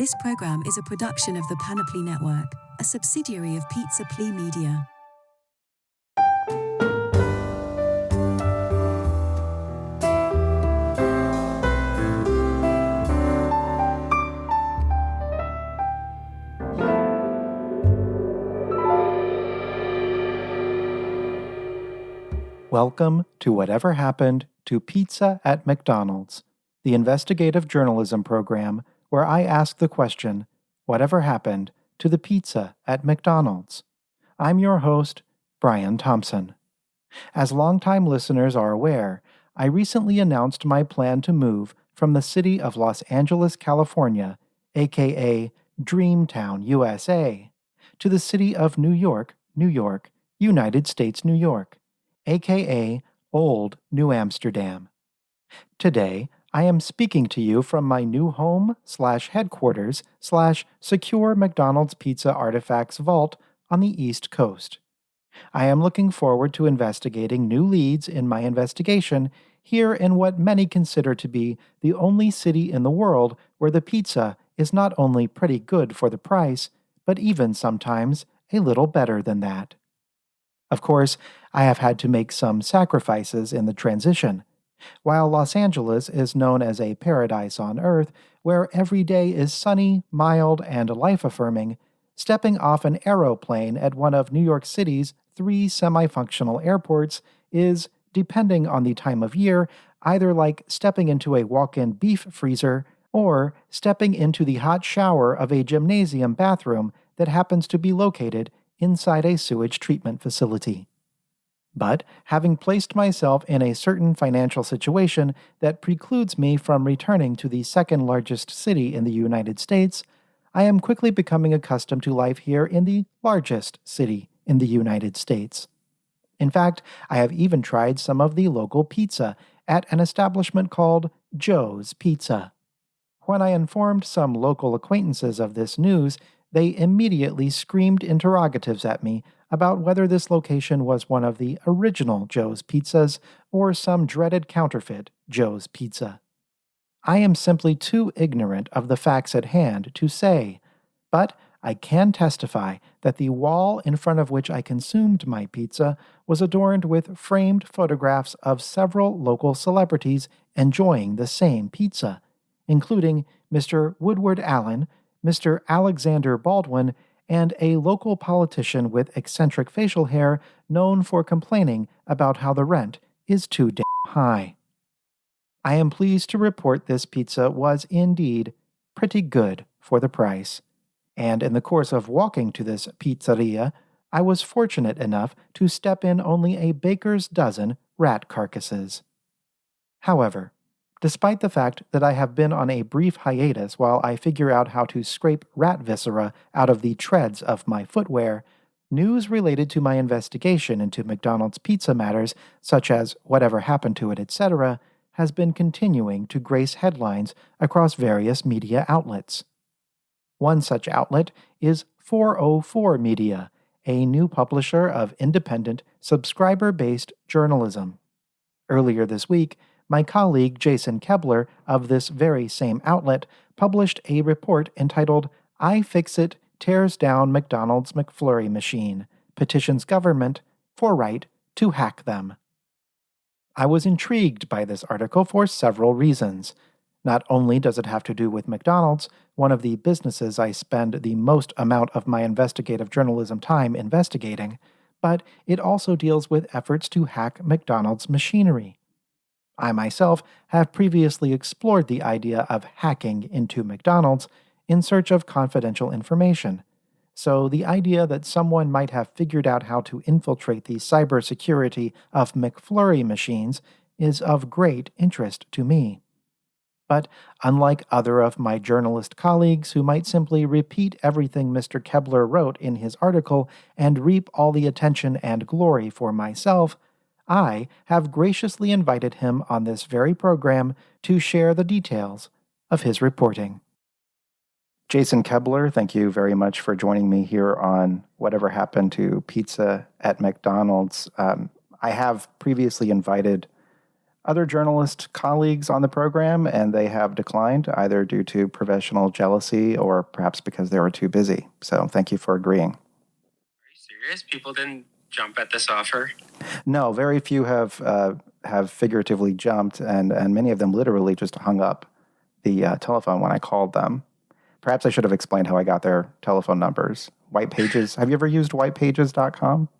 This program is a production of the Panoply Network, a subsidiary of Pizza Plea Media. Welcome to Whatever Happened to Pizza at McDonald's, the investigative journalism program where I ask the question, whatever happened to the pizza at McDonald's? I'm your host, Brian Thompson. As longtime listeners are aware, I recently announced my plan to move from the city of Los Angeles, California, aka Dreamtown, USA, to the city of New York, United States, New York, aka Old New Amsterdam. Today, I am speaking to you from my new home/headquarters/secure McDonald's Pizza Artifacts vault on the East Coast. I am looking forward to investigating new leads in my investigation here in what many consider to be the only city in the world where the pizza is not only pretty good for the price, but even sometimes a little better than that. Of course, I have had to make some sacrifices in the transition. While Los Angeles is known as a paradise on earth, where every day is sunny, mild, and life-affirming, stepping off an aeroplane at one of New York City's 3 semi-functional airports is, depending on the time of year, either like stepping into a walk-in beef freezer or stepping into the hot shower of a gymnasium bathroom that happens to be located inside a sewage treatment facility. But having placed myself in a certain financial situation that precludes me from returning to the second largest city in the United States, I am quickly becoming accustomed to life here in the largest city in the United States. In fact, I have even tried some of the local pizza at an establishment called Joe's Pizza. When I informed some local acquaintances of this news, they immediately screamed interrogatives at me about whether this location was one of the original Joe's Pizzas or some dreaded counterfeit Joe's Pizza. I am simply too ignorant of the facts at hand to say, but I can testify that the wall in front of which I consumed my pizza was adorned with framed photographs of several local celebrities enjoying the same pizza, including Mr. Woodward Allen, Mr. Alexander Baldwin, and a local politician with eccentric facial hair known for complaining about how the rent is too damn high. I am pleased to report this pizza was indeed pretty good for the price, and in the course of walking to this pizzeria, I was fortunate enough to step in only a baker's dozen rat carcasses. However, despite the fact that I have been on a brief hiatus while I figure out how to scrape rat viscera out of the treads of my footwear, news related to my investigation into McDonald's pizza matters, such as whatever happened to it, etc., has been continuing to grace headlines across various media outlets. One such outlet is 404 Media, a new publisher of independent, subscriber-based journalism. Earlier this week, my colleague Jason Kebler of this very same outlet published a report entitled iFixit Tears Down McDonald's McFlurry Machine, Petitions Government for Right to Hack Them. I was intrigued by this article for several reasons. Not only does it have to do with McDonald's, one of the businesses I spend the most amount of my investigative journalism time investigating, but it also deals with efforts to hack McDonald's machinery. I myself have previously explored the idea of hacking into McDonald's in search of confidential information, so the idea that someone might have figured out how to infiltrate the cybersecurity of McFlurry machines is of great interest to me. But unlike other of my journalist colleagues who might simply repeat everything Mr. Kebler wrote in his article and reap all the attention and glory for myself, I have graciously invited him on this very program to share the details of his reporting. Jason Kebler, thank you very much for joining me here on Whatever Happened to Pizza at McDonald's. I have previously invited other journalist colleagues on the program, and they have declined either due to professional jealousy or perhaps because they were too busy. So thank you for agreeing. Are you serious? People didn't jump at this offer? No, very few have figuratively jumped, and many of them literally just hung up the telephone when I called them. Perhaps I should have explained how I got their telephone numbers. White Pages. Have you ever used whitepages.com?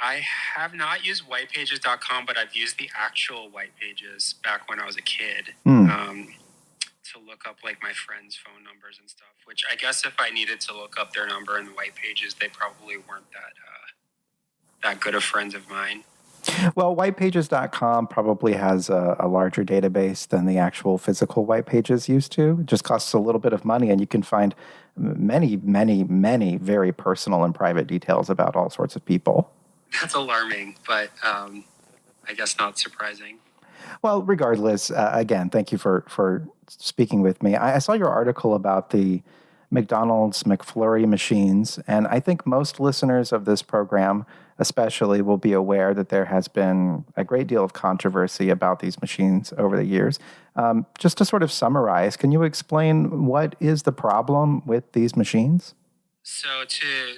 I have not used whitepages.com, but I've used the actual White Pages back when I was a kid to look up like my friends' phone numbers and stuff, which I guess if I needed to look up their number in the White Pages, they probably weren't that good of friends of mine. Well, whitepages.com probably has a larger database than the actual physical White Pages used to. It just costs a little bit of money, and you can find many, many, many very personal and private details about all sorts of people. That's alarming, but I guess not surprising. Well, regardless, again, thank you for speaking with me. I saw your article about the McDonald's McFlurry machines, and I think most listeners of this program especially will be aware that there has been a great deal of controversy about these machines over the years. Just to sort of summarize, can you explain what is the problem with these machines? So to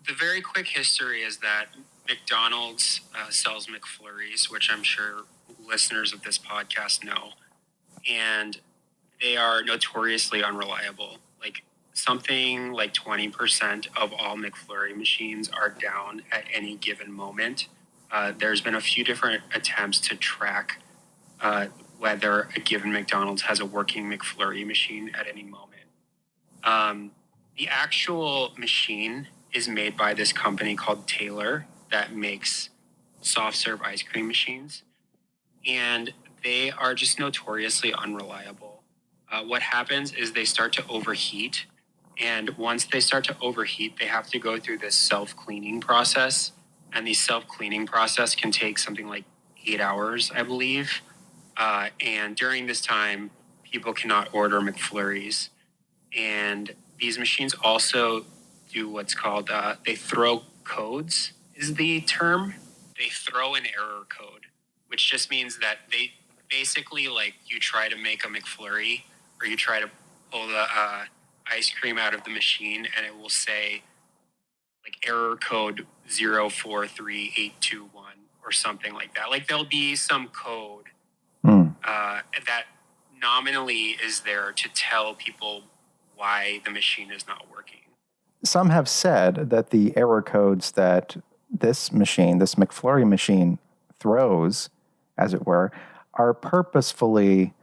the very quick history is that McDonald's sells McFlurries, which I'm sure listeners of this podcast know, and they are notoriously unreliable. Like something like 20% of all McFlurry machines are down at any given moment. There's been a few different attempts to track whether a given McDonald's has a working McFlurry machine at any moment. The actual machine is made by this company called Taylor that makes soft serve ice cream machines, and they are just notoriously unreliable. What happens is they start to overheat, and once they start to overheat, they have to go through this self-cleaning process, and the self-cleaning process can take something like 8 hours, I believe. And during this time, people cannot order McFlurries. And these machines also do what's called, they throw codes is the term. They throw an error code, which just means that they basically, like, you try to make a McFlurry or you try to pull the ice cream out of the machine and it will say like error code 043821 or something like that. Like there'll be some code that nominally is there to tell people why the machine is not working. Some have said that the error codes that this machine, this McFlurry machine, throws, as it were, are purposefully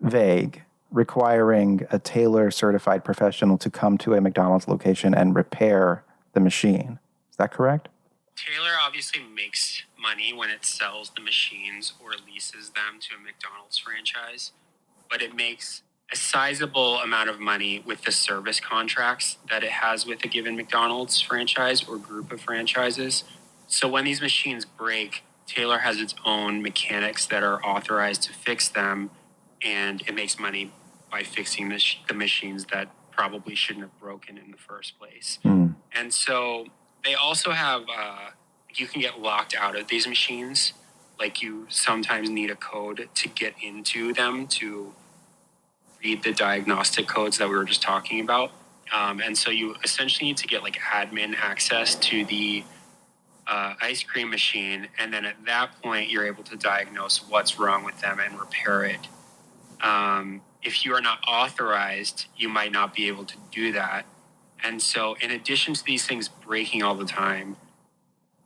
vague, requiring a Taylor certified professional to come to a McDonald's location and repair the machine. Is that correct? Taylor obviously makes money when it sells the machines or leases them to a McDonald's franchise, but it makes a sizable amount of money with the service contracts that it has with a given McDonald's franchise or group of franchises. So when these machines break, Taylor has its own mechanics that are authorized to fix them, and it makes money by fixing the machines that probably shouldn't have broken in the first place. And so they also have, you can get locked out of these machines. Like you sometimes need a code to get into them to read the diagnostic codes that we were just talking about. And so you essentially need to get like admin access to the ice cream machine. And then at that point, you're able to diagnose what's wrong with them and repair it. If you are not authorized, you might not be able to do that. And so in addition to these things breaking all the time,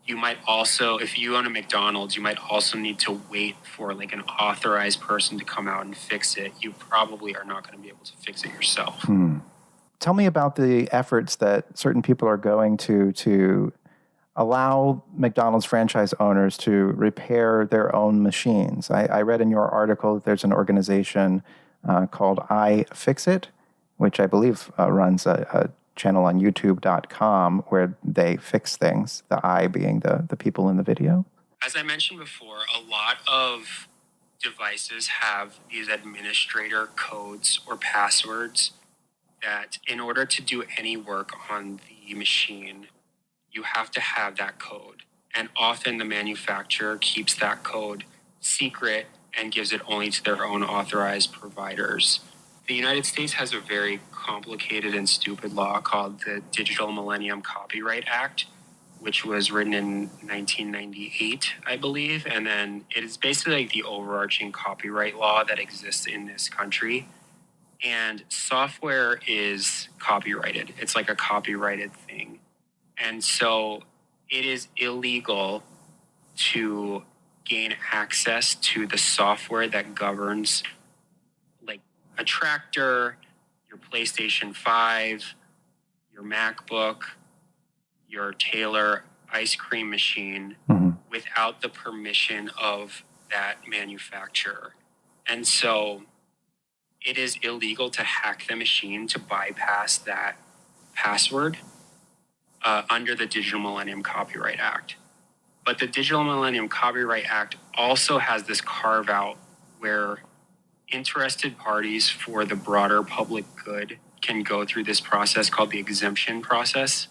you might also, if you own a McDonald's, you might also need to wait for like an authorized person to come out and fix it. You probably are not going to be able to fix it yourself. Tell me about the efforts that certain people are going to allow McDonald's franchise owners to repair their own machines. I read in your article that there's an organization called iFixit, which I believe runs a channel on youtube.com where they fix things, the I being the people in the video. As I mentioned before, a lot of devices have these administrator codes or passwords that in order to do any work on the machine, you have to have that code. And often the manufacturer keeps that code secret and gives it only to their own authorized providers. The United States has a very complicated and stupid law called the Digital Millennium Copyright Act, which was written in 1998, I believe. And then it is basically like the overarching copyright law that exists in this country. And software is copyrighted. It's like a copyrighted thing. And so it is illegal to gain access to the software that governs like a tractor, your PlayStation 5, your MacBook, your Taylor ice cream machine without the permission of that manufacturer. And so it is illegal to hack the machine to bypass that password under the Digital Millennium Copyright Act. But the Digital Millennium Copyright Act also has this carve out where interested parties for the broader public good can go through this process called the exemption process,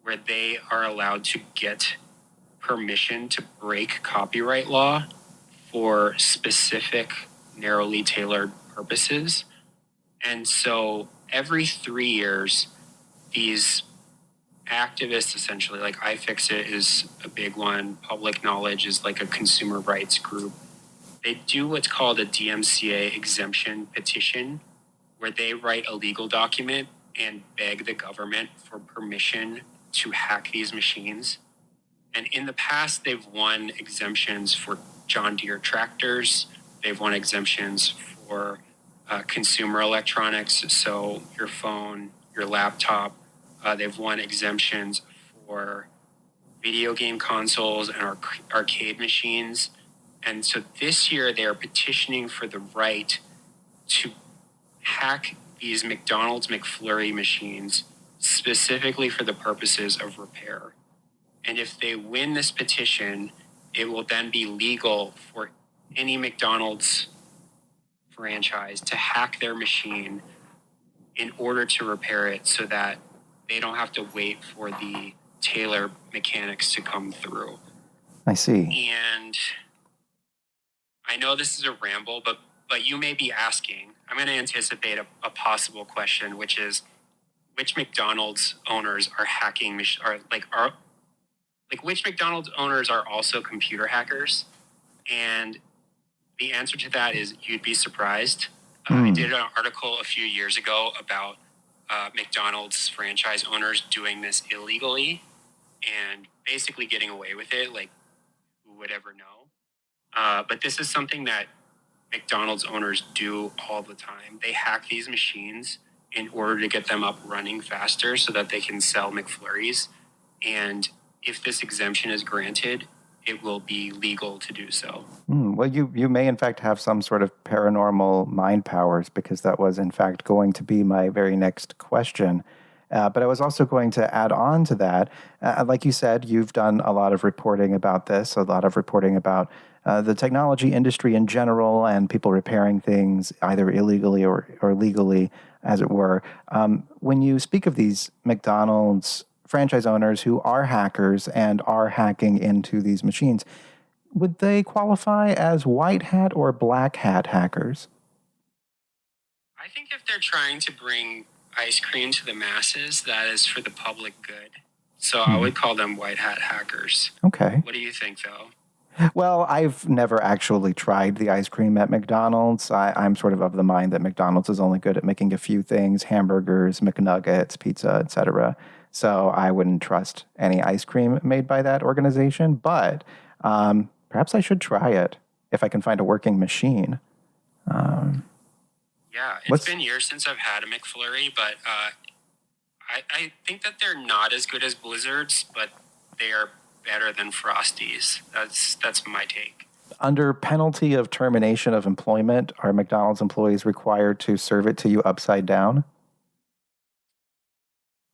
where they are allowed to get permission to break copyright law for specific, narrowly tailored purposes. And so every 3 years, these activists, essentially, like iFixit is a big one, Public Knowledge is like a consumer rights group. They do what's called a DMCA exemption petition, where they write a legal document and beg the government for permission to hack these machines. And in the past, they've won exemptions for John Deere tractors. They've won exemptions for consumer electronics, so your phone, your laptop. They've won exemptions for video game consoles and arcade machines. And so this year, they are petitioning for the right to hack these McDonald's McFlurry machines specifically for the purposes of repair. And if they win this petition, it will then be legal for any McDonald's franchise to hack their machine in order to repair it so that they don't have to wait for the Taylor mechanics to come through. I see. And I know this is a ramble, but you may be asking, I'm going to anticipate a possible question, which is, which McDonald's owners are hacking, which McDonald's owners are also computer hackers? And the answer to that is you'd be surprised. I did an article a few years ago about McDonald's franchise owners doing this illegally and basically getting away with it. Like, who would ever know? But this is something that McDonald's owners do all the time. They hack these machines in order to get them up running faster so that they can sell McFlurries. And if this exemption is granted, it will be legal to do so. Well, you may in fact have some sort of paranormal mind powers, because that was in fact going to be my very next question. But I was also going to add on to that. Like you said, you've done a lot of reporting about this, a lot of reporting about the technology industry in general and people repairing things either illegally or legally, as it were. When you speak of these McDonald's franchise owners who are hackers and are hacking into these machines, would they qualify as white hat or black hat hackers? I think if they're trying to bring ice cream to the masses, that is for the public good. So I would call them white hat hackers. Okay. What do you think, though? Well, I've never actually tried the ice cream at McDonald's. I'm sort of the mind that McDonald's is only good at making a few things: hamburgers, McNuggets, pizza, etc. So I wouldn't trust any ice cream made by that organization. But perhaps I should try it if I can find a working machine. Yeah, it's been years since I've had a McFlurry, but I think that they're not as good as Blizzards, but they are better than Frosties. That's my take. Under penalty of termination of employment, are McDonald's employees required to serve it to you upside down?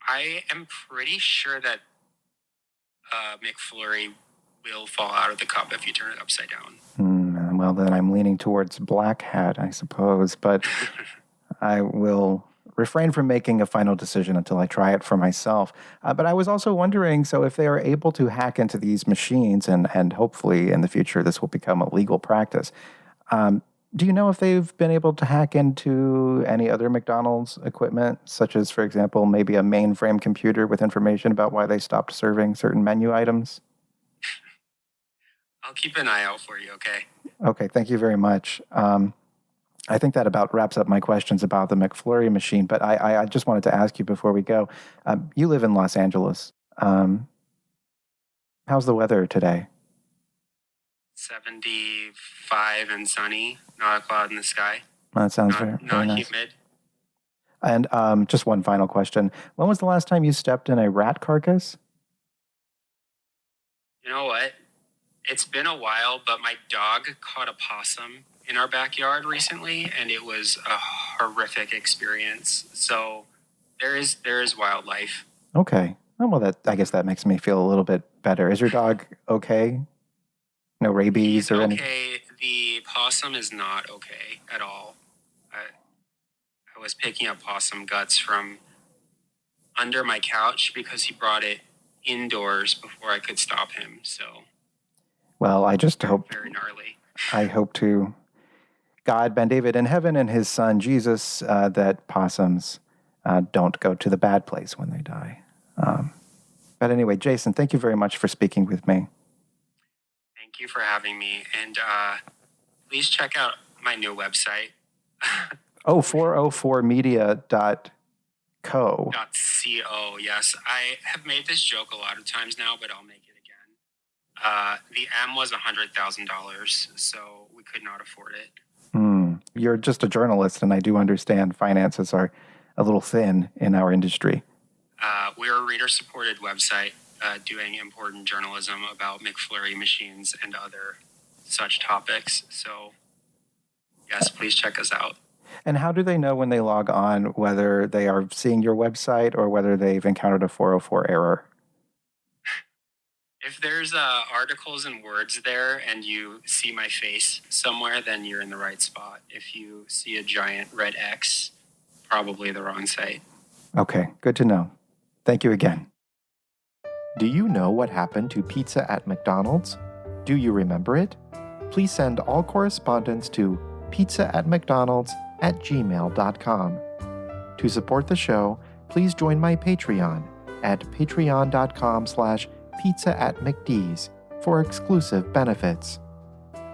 I am pretty sure that McFlurry will fall out of the cup if you turn it upside down. Well, then I'm leaning towards black hat, I suppose, but I will refrain from making a final decision until I try it for myself. But I was also wondering, so if they are able to hack into these machines, and hopefully in the future this will become a legal practice, do you know if they've been able to hack into any other McDonald's equipment, such as, for example, maybe a mainframe computer with information about why they stopped serving certain menu items? I'll keep an eye out for you, okay? Okay, thank you very much. I think that about wraps up my questions about the McFlurry machine, but I just wanted to ask you before we go. You live in Los Angeles. How's the weather today? 75 and sunny, not a cloud in the sky. That sounds very Not nice. humid. And just one final question. When was the last time you stepped in a rat carcass? You know what? It's been a while, but my dog caught a possum in our backyard recently, and it was a horrific experience. So there is wildlife. Okay. Oh, well, I guess that makes me feel a little bit better. Is your dog okay? No rabies He's or anything? okay. The possum is not okay at all. I was picking up possum guts from under my couch because he brought it indoors before I could stop him. So, Well, I just hope, very gnarly. I hope to God, Ben David in heaven, and his son Jesus, that possums don't go to the bad place when they die. But anyway, Jason, thank you very much for speaking with me. Thank you for having me. And please check out my new website. 404media.co. .co. Yes, I have made this joke a lot of times now, but I'll make it again. The M was $100,000, so we could not afford it. You're just a journalist, and I do understand finances are a little thin in our industry. We're a reader-supported website doing important journalism about McFlurry machines and other such topics. So, yes, please check us out. And how do they know when they log on whether they are seeing your website or whether they've encountered a 404 error? If there's articles and words there and you see my face somewhere, then you're in the right spot. If you see a giant red X, probably the wrong site. Okay, good to know. Thank you again. Do you know what happened to pizza at McDonald's? Do you remember it? Please send all correspondence to pizza@mcdonalds@gmail.com. To support the show, please join my Patreon at patreon.com/pizza@mcd's for exclusive benefits.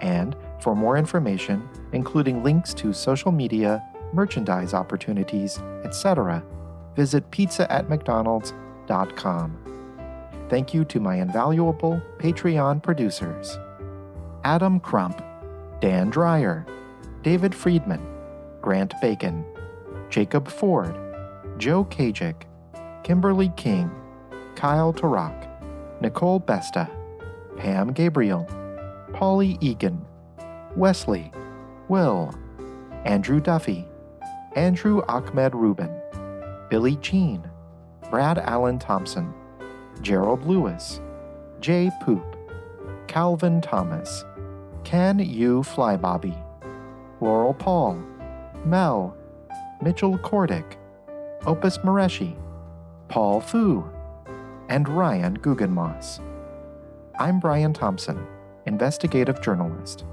And for more information, including links to social media, merchandise opportunities, etc., visit pizza@mcdonalds.com. Thank you to my invaluable Patreon producers: Adam Crump, Dan Dreyer, David Friedman, Grant Bacon, Jacob Ford, Joe Kajik, Kimberly King, Kyle Tarak, Nicole Besta, Pam Gabriel, Polly Egan, Wesley, Will, Andrew Duffy, Andrew Ahmed Rubin, Billy Jean, Brad Allen Thompson, Gerald Lewis, Jay Poop, Calvin Thomas, Can You Flybobby, Laurel Paul, Mel, Mitchell Kordick, Opus Mareshi, Paul Fu, and Ryan Guggenmoss. I'm Brian Thompson, investigative journalist.